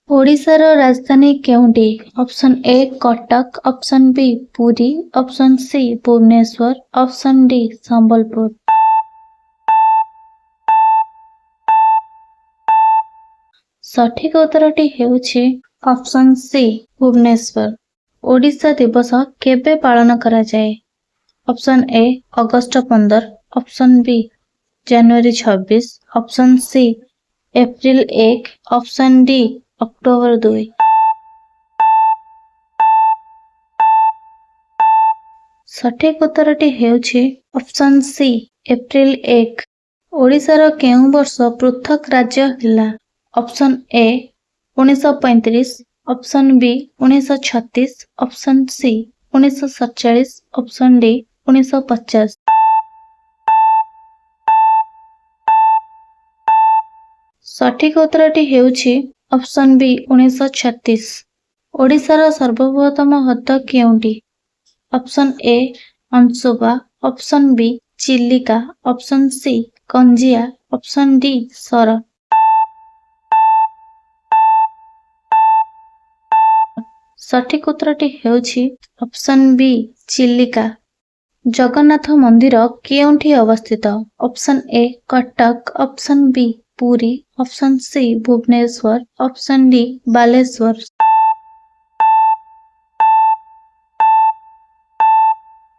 ओडिशार राजधानी केउंटी? Option A Cuttack, option B Puri, option C Bhubaneswar, option D Sambalpur. सठिक उत्तरटी हेउछि ऑप्शन सी भुवनेश्वर। ओडिशा दिवस केबे पालन करा जाए? ऑप्शन ए अगस्त 15, ऑप्शन बी जनवरी 26, ऑप्शन सी एप्रिल 1, ऑप्शन डी अक्टोबर 2। सठिक उत्तरटी हेउछि ऑप्शन सी एप्रिल 1। ओडिशार केउं वर्ष पृथक राज्य हिला? Option A 1935, option B 1936, option C 1947, option D 1950। सठिक उत्तरटी हेउछि ऑप्शन बी 1936। ओडिशार सर्वबृहत्तम हृद केउंटी? Option A Anshupa, option B Chilika, option C Kanjia, option D Sar. सठिक उत्तरटी हेउछि ऑप्शन बी चिलिका। जगन्नाथ मंदिर केउंठी अवस्थित? Option A Cuttack, option B Puri, option C Bhubaneswar, option D Baleswar.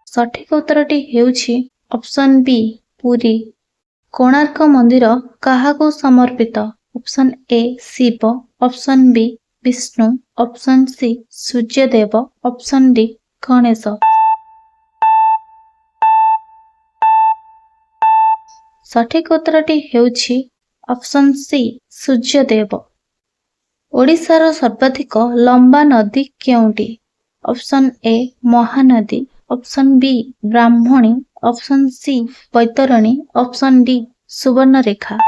सठिक उत्तरटी हेउछि ऑप्शन बी पुरी। कोणार्क मंदिर काहाको समर्पित? Option A Shiva, option B Vishnu, option C Suryadev, option D Ganesh. सठिक उत्तरटी हेउछि ऑप्शन सी सूर्यदेव। ओडिशार सर्वाधिक लंबा नदी केउंटी? Option A Mahanadi, option B Brahmani, option C Baitarani, option D Subarnarekha.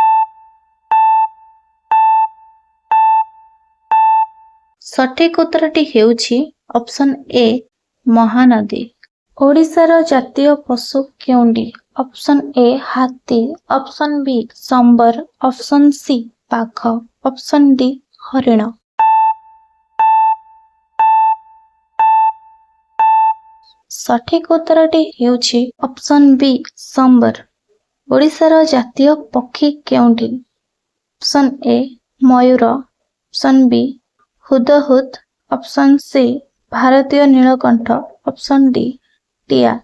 सठिक उत्तरटी हेउछि ऑप्शन ए महानदी। ओडिशार जातीय पशु केउंटी? ऑप्शन ए हाथी, ऑप्शन बी संबर, ऑप्शन सी बाघ, ऑप्शन डी हरिण। सठिक उत्तरटी हेउछि ऑप्शन बी संबर। ओडिशार जातीय पक्षी केउंटी? ऑप्शन ए मयूर, ऑप्शन बी हुदहुद, ऑप्शन सी भारतीय नीलकंठ, ऑप्शन डी टिया।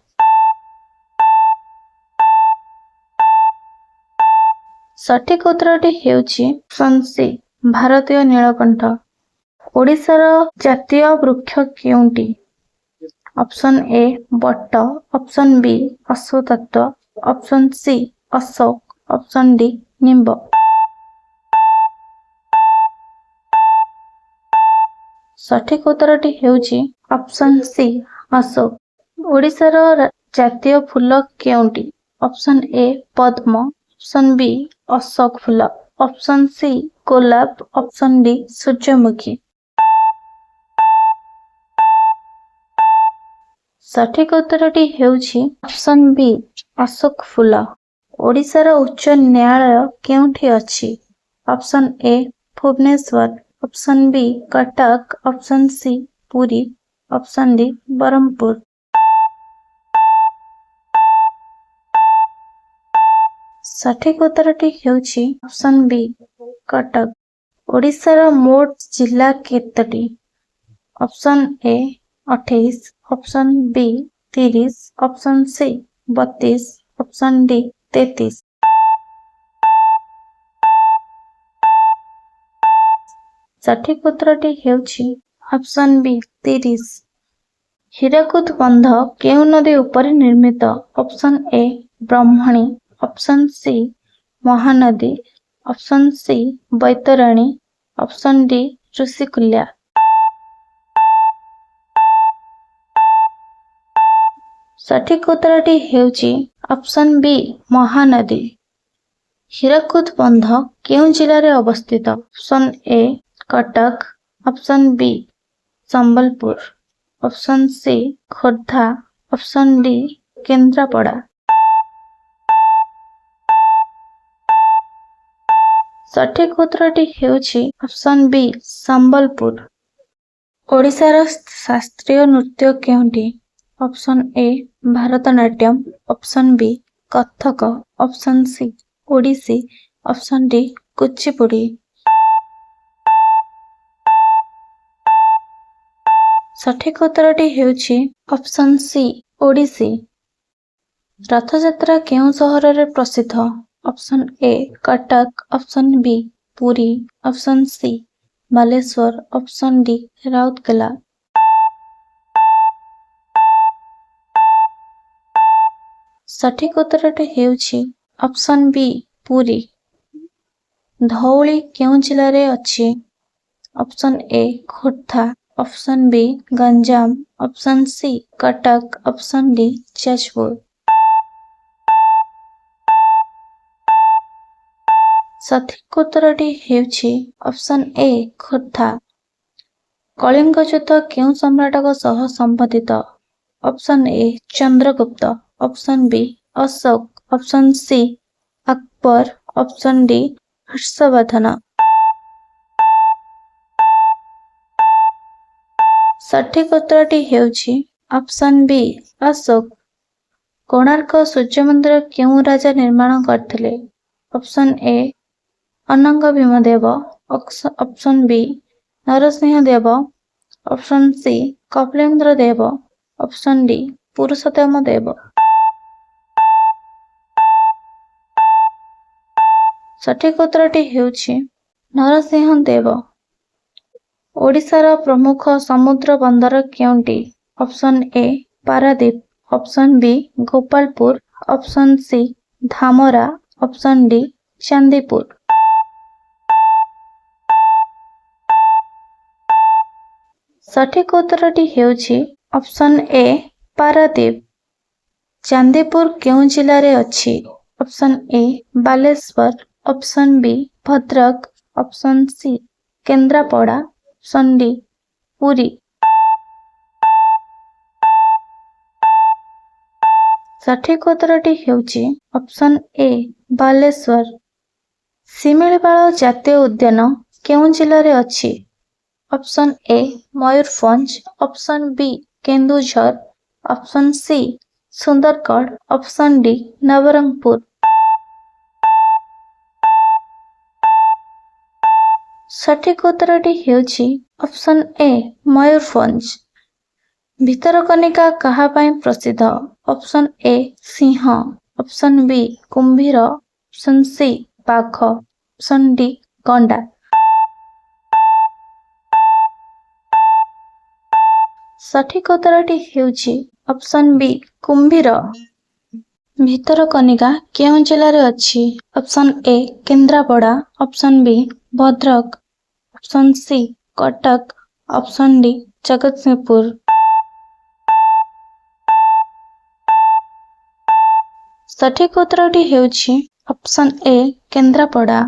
सठिक उत्तरटी हेउछि ऑप्शन सी भारतीय नीलकंठ। ओडिशार जातीय वृक्ष केउंटी? ऑप्शन ए बट, ऑप्शन बी अश्वत्थ, ऑप्शन सी अशोक, ऑप्शन डी निम्ब। सठिक उत्तरटी हेउछि ऑप्शन सी अशोक। ओडिशार जातीय फूल केउंटी? ऑप्शन ए पद्म, ऑप्शन बी अशोक फूल, ऑप्शन सी गोलाप, ऑप्शन डी सूर्यमुखी। सठिक उत्तरटी हेउछि ऑप्शन बी अशोक फूल। ओडिशार उच्च न्यायालय केउंठी अछि? Option A Bhubaneswar, option B Cuttack, option C Puri, option D Berhampur. सठिक उत्तरटी हेउछि ऑप्शन बी कटक। ओडिशार मोट जिला केतोटी? Option A 28, option B 30, option C 32, option D 33। सठिक उत्तरटी हेउछि ऑप्शन बी 30। हीराकुद बंध केउं नदी उपरे निर्मित? Option A Brahmani, option C Mahanadi, option C Baitarani, option D Rushikulya. सठिक उत्तरटी हेउछि ऑप्शन बी महानदी। हीराकुद बंध केउं जिल्लारे अवस्थित? Option A Cuttack, option B Sambalpur, option C Khordha, option D Kendrapara. ସଠିକ ଉତ୍ତରଟି ହେଉଛି ଅପସନ୍ ବି ସମ୍ବଲପୁର। ଓଡ଼ିଶାର ଶାସ୍ତ୍ରୀୟ ନୃତ୍ୟ କେଉଁଠି? Option A Bharatanatyam, option B Kathak, option C Odissi, option D Kuchipudi. ସଠିକ ଉତ୍ତରଟି ହେଉଛି ଅପସନ୍ ସି ଓଡ଼ିଶୀ। ରଥଯାତ୍ରା କେଉଁ ସହରରେ ପ୍ରସିଦ୍ଧ? Option A Cuttack, option B Puri, option C Baleswar, option D Rourkela. ସଠିକ ଉତ୍ତରଟି ହେଉଛି ଅପସନ୍ ବି ପୁରୀ। ଧଉଳି କେଉଁ ଜିଲ୍ଲାରେ ଅଛି? ଅପସନ୍ ଏ Khordha, option B Ganjam, option C Cuttack, option D Jajpur. ସଠିକ ଉତ୍ତରଟି ହେଉଛି ଅପସନ୍ ଏ ଖୋର୍ଦ୍ଧା। କଳିଙ୍ଗ ଯୁଦ୍ଧ କେଉଁ ସମ୍ରାଟଙ୍କ ସହ ସମ୍ବନ୍ଧିତ? Option A Chandragupta, option B Ashoka, option C Akbar, option D Harshavardhana. ସଠିକ ଉତ୍ତରଟି ହେଉଛି ଅପସନ୍ ବି ଅଶୋକ। କୋଣାର୍କ ସୂର୍ଯ୍ୟ ମନ୍ଦିର କେଉଁ ରାଜା ନିର୍ମାଣ କରିଥିଲେ? Option A Ananga Bhimadeva, option B Narasimha Deva, option C Kapilendra Deva, option D Purushottama Deva. ସଠିକ ଉତ୍ତରଟି ହେଉଛି ନରସିଂହ ଦେବ। ଓଡ଼ିଶାର ପ୍ରମୁଖ ସମୁଦ୍ର ବନ୍ଦର କେଉଁଟି? Option A Paradip, option B Gopalpur, option C Dhamra, option D Chandipur. ସଠିକ ଉତ୍ତରଟି ହେଉଛି ଅପସନ୍ ଏ ପାରାଦୀପ। ଚାନ୍ଦିପୁର କେଉଁ ଜିଲ୍ଲାରେ ଅଛି? Option A Baleswar, option B Bhadrak, option C Kendrapara, option D Puri. ସଠିକ ଉତ୍ତରଟି ହେଉଛି ଅପସନ୍ ଏ ବାଲେଶ୍ୱର। ଶିମିଳିପାଳ ଜାତୀୟ ଉଦ୍ୟାନ କେଉଁ ଜିଲ୍ଲାରେ ଅଛି? ଅପସନ୍ ଏ Mayurbhanj, option B Keonjhar, option C Sundargarh, option D Nabarangpur. ସଠିକ ଉତ୍ତରଟି ହେଉଛି ଅପସନ୍ ଏ ମୟୂରଭଞ୍ଜ। ଭିତରକନିକା କାହା ପାଇଁ ପ୍ରସିଦ୍ଧ? ଅପସନ୍ ଏ ସିଂହ, ଅପସନ୍ ବି କୁମ୍ଭୀର, ଅପସନ୍ ସି ବାଘ, ଅପସନ୍ ଡି ଗଣ୍ଡା। ସଠିକ ଉତ୍ତରଟି ହେଉଛି ଅପସନ୍ ବି କୁମ୍ଭୀର। ଭିତରକନିକା କେଉଁ ଜିଲ୍ଲାରେ ଅଛି? ଅପସନ୍ ଏ Kendrapara, option B Bhadrak, option C Cuttack, option D Jagatsinghpur. ସଠିକ ଉତ୍ତରଟି ହେଉଛି ଅପସନ୍ ଏ କେନ୍ଦ୍ରାପଡ଼ା।